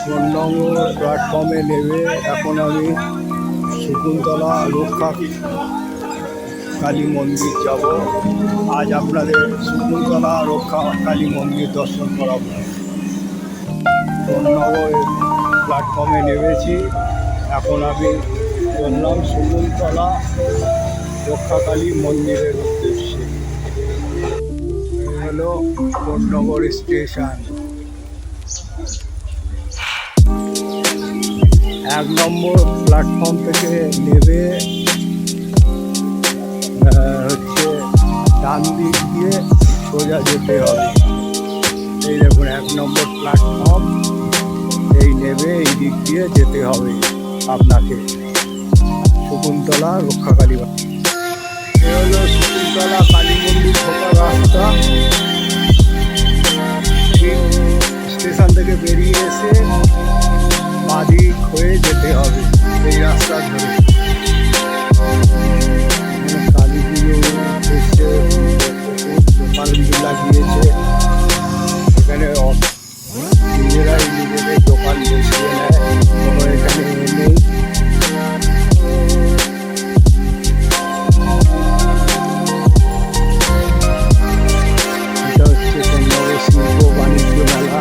বনডঙ্গর প্ল্যাটফর্মে নেমে এখন আমি শকুন্তলা রক্ষা কালী মন্দির যাব। আজ আপনাদের শকুন্তলা রক্ষা কালী মন্দির দর্শন করাবো। বননগর প্ল্যাটফর্মে নেমেছি, এখন আমি চললাম শকুন্তলা রক্ষাকালী মন্দিরের উদ্দেশ্যে। হলো বননগর স্টেশন। 1 নম্বর প্ল্যাটফর্ম থেকে নেমে হচ্ছে ডান দিক দিয়ে সোজা যেতে হবে। এই দেখুন 1 নম্বর প্ল্যাটফর্ম, এই নেমে এই দিক দিয়ে যেতে হবে আপনাকে শকুন্তলা রক্ষাকালী। এ হলো শকুন্তলা কালী মন্দির ঢোকার রাস্তা। স্টেশন থেকে বেরিয়ে এসে বাদিক হয়ে যেতে হবে এই রাস্তা ধরে। কালী পুজো এসে দোকানগুলো লাগিয়েছে, এখানে নিজেরাই নিজেদের দোকান বসিয়ে নেয়, কোনো এখানে নেই। এটা হচ্ছে বননগর শিল্প বাণিজ্য মেলা।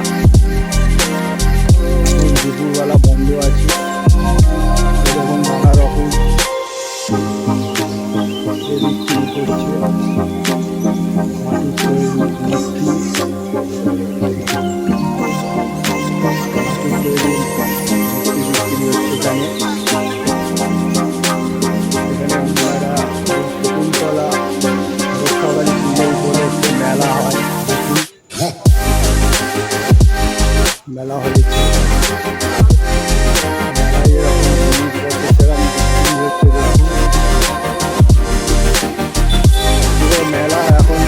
এখন দুপুরবেলা বন্ধ আছে। এরকম নানা রকম বিক্রি করছে, মাটির তৈরি শকুন্তলা রক্ষাকালী পুজো উপলক্ষে মেলা হয়। মেলা হয়েছে, মেলায় এরকম জিনিসপত্র বিক্রি হচ্ছে। পুরো মেলা এখন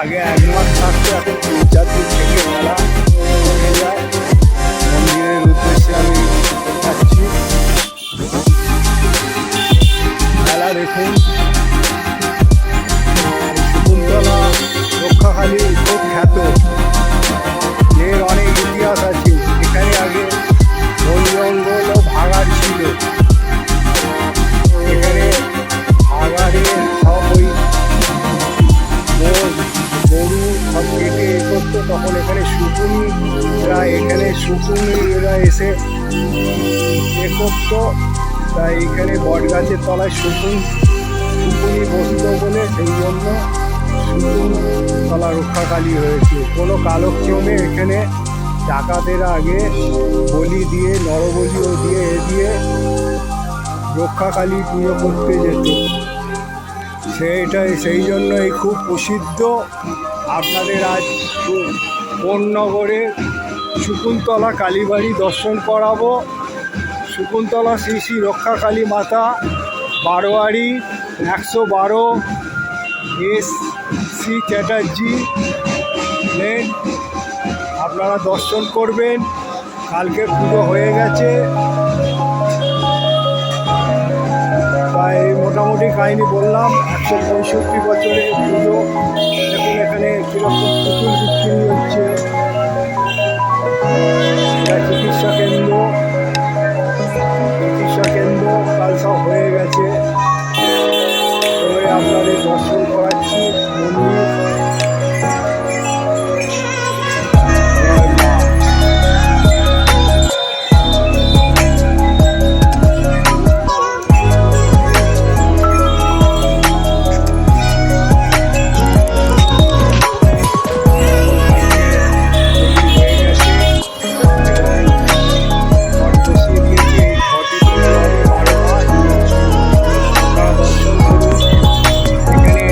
আগে 1 মাস থাকতো, এখন 3-4 দিন থেকে মেলা হয়ে যায়। মন্দিরের উদ্দেশ্যে আমি যাচ্ছি। মেলা দেখুন, শকুন্তলা রক্ষাকালী খুব খ্যাত, এর অনেক ইতিহাস আছে। এখানে আগে বন জঙ্গল ও ভাগাড় ছিল। এখানে ভাগাড়ের সব ওই গরু সব কেটে করতো, তখন এখানে শকুনিরা এসে করতো। তাই এখানে বট গাছের তলায় শকুনি বসত বলে সেই জন্য শকুন্তলা রক্ষাকালী হয়েছে। কোনো কালক্রমে এখানে ডাকাতেরা আগে বলি দিয়ে, নরবলিও দিয়ে রক্ষাকালী পুজো করতে যেত। সেই জন্যই খুব প্রসিদ্ধ। আপনাদের আজ বননগরে শকুন্তলা কালীবাড়ি দর্শন করাবো। শকুন্তলা শ্রী শ্রী রক্ষাকালী মাতা, বারোয়ারি 112 SC চ্যাটার্জি লেন। আপনারা দর্শন করবেন। কালকে পুজো হয়ে গেছে, তাই মোটামুটি কাহিনি বললাম। 165 বছরের পুজো। দেখুন এখানে কীরকম পুতুল বিক্রি হচ্ছে। এটা চিকিৎসা কেন্দ্র কাল সব হয়ে গেছে। তবে আপনাদের দর্শন করাচ্ছি মন্দির। এখানে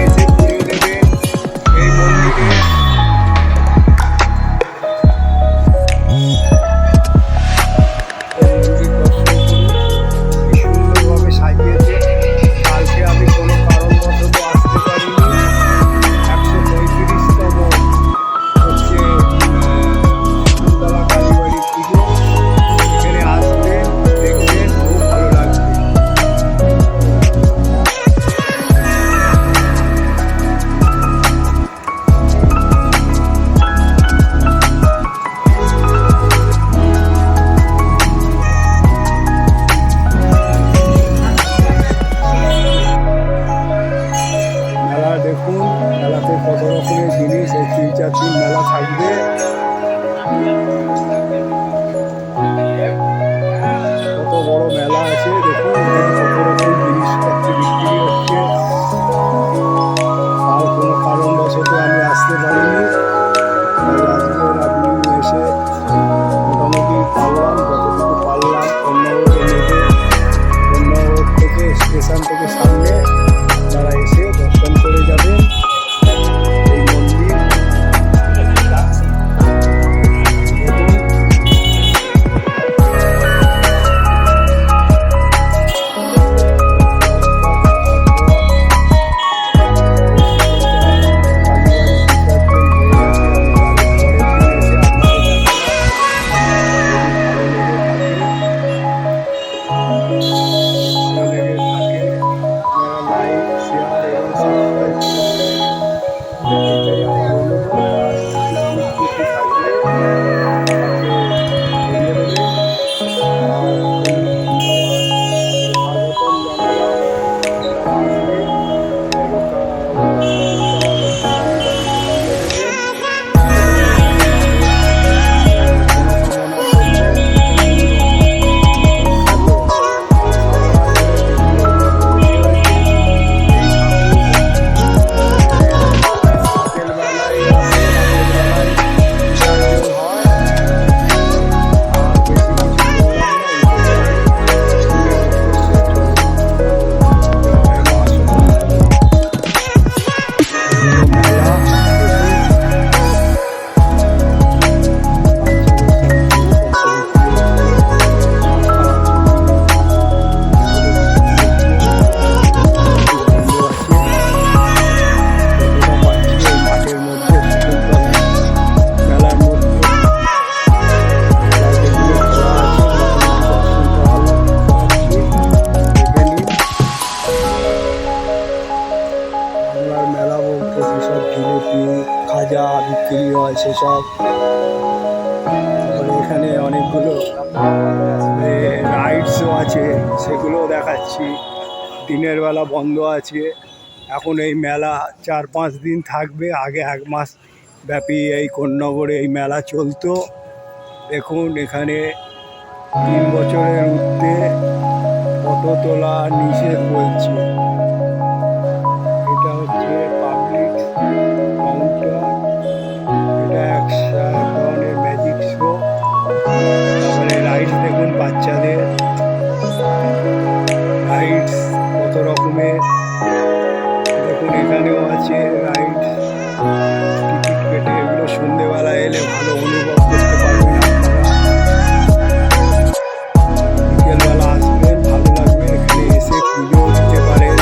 সব। তারপরে এখানে অনেকগুলো রাইডসও আছে, সেগুলোও দেখাচ্ছি। দিনের বেলা বন্ধ আছে। এখন এই মেলা 4-5 দিন থাকবে। আগে 1 মাস ব্যাপী এই কোন্নগরে এই মেলা চলতো। দেখুন এখানে 3 বছরের ঊর্ধ্বে ফটো তোলা নিষেধ বলছে। এটা হচ্ছে পাবলিক কাউন্টার। এটা এক ধরনের ম্যাজিক শো। তারপরে রাইডস দেখুন, বাচ্চাদের রাইডস কত রকমের। দেখুন এখানেও আছে রাইডস। টিকিট কেটে এগুলো সন্ধ্যেবেলা এলে ভালো অনুভব করতে পারবেন আপনারা। বিকেলবেলা আসবেন, ভালো লাগবে। এখানে এসে পুজো দিতে পারেন,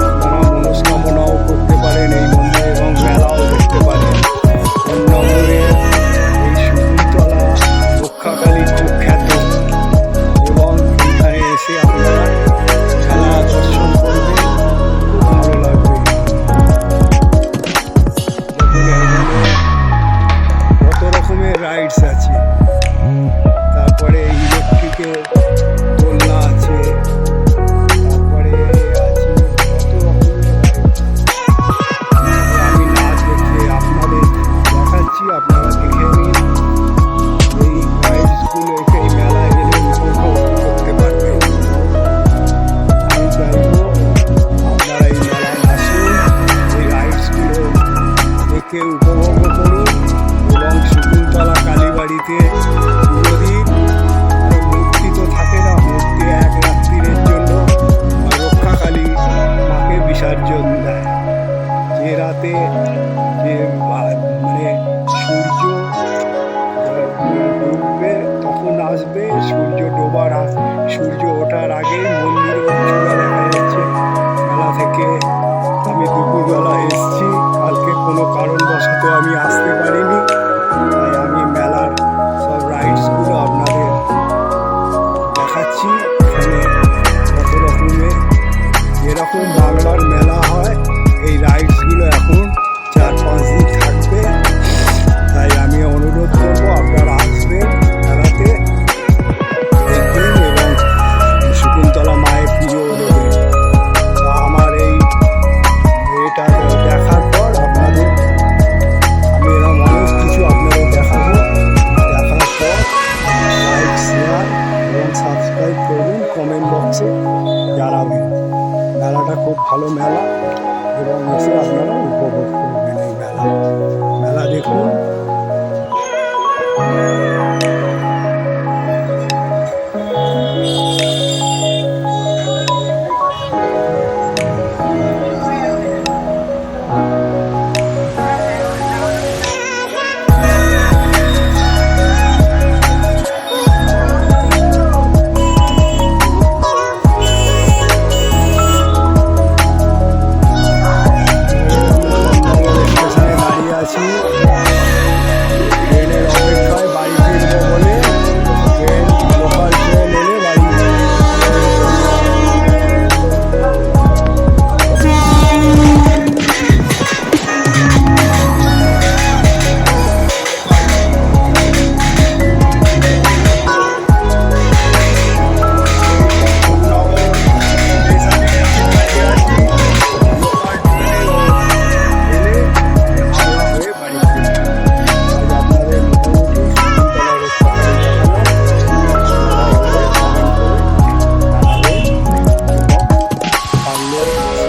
আপনারা মনস্কামনাও করতে পারেন এই মন্দিরে, এবং মেলাও দেখতে পারেন। কোন্নগরে এই শকুন্তলা রক্ষাকালী খুব খ্যাত, এবং এখানে এসে আপনারা খেলা দর্শন করবেন, খুব ভালো লাগবে। কত রকমের রাইডস আছে। তারপরে ইলেকট্রিকের দোলনা আছে। তারপরে আছে কত রকমের রাইডস। আমি না দেখে আপনাদের দেখাচ্ছি, আপনারা দেখে নিন। এই রাইডসগুলো এই মেলায় গেলে উপভোগ করতে পারবেন। আমি চাইবো আপনারা এই মেলায় আসুন, এই রাইডসগুলো দেখে উপভোগ করুন, এবং শকুন্তলা কালীবাড়িতে পুজো দিন। আর মূর্তি তো থাকে না, মূর্তি 1 রাত্রির জন্য রক্ষাকালী মাকে বিসর্জন দেয়। যে রাতে যে মানে সূর্য ডুববে তখন আসবে, সূর্য ওঠার আগেই মন্দিরে চূড়া দেখা যাচ্ছে মেলা থেকে। আমি দুপুরবেলা এসেছি, কালকে কোনো কারণবশত আমি আসতে পারিনি, তাই আমি মেলার সব রাইডসগুলো আপনাদের দেখাচ্ছি। এখানে কত রকমের, যেরকম বাংলার মেলা হয় এই রাইডসগুলো এখন 4-5 দিন থাকবে। তাই আমি অনুরোধ করবো আপনারা আসবেন মেলাতে, দেখবেন এবং শকুন্তলা মায়ের পুজো দেবেন। তা আমার এটা দেখার পর আপনাদের আমি এরকম অনেক কিছু আপনাদের দেখাবো। দেখার পর লাইক, শেয়ার এবং সাবস্ক্রাইব করবেন, কমেন্ট বক্সে জানাবেন। মেলাটা খুব ভালো মেলা, এবং এসে আপনারা উপভোগ করবেন এই মেলা দেখুন। স্টেশনে দাঁড়িয়ে আছি ট্রেনের অপেক্ষায়, বাড়ি ফিরবো বলে। ট্রেন, লোকাল ট্রেন এলে বাড়ি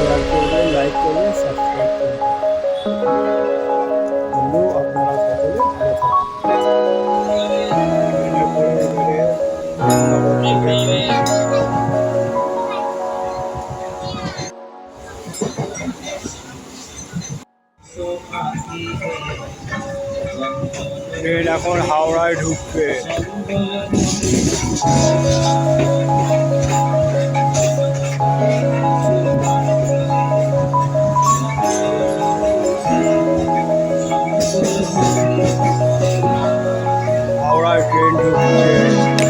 শেয়ার করবেন, লাইক করবেন, সাবস্ক্রাইব করবেন। বন্ধু আপনারা সকলে ভালো থাকুন। ট্রেন এখন হাওড়ায় ঢুকবে। হাওড়ায় ট্রেন ঢুকছে।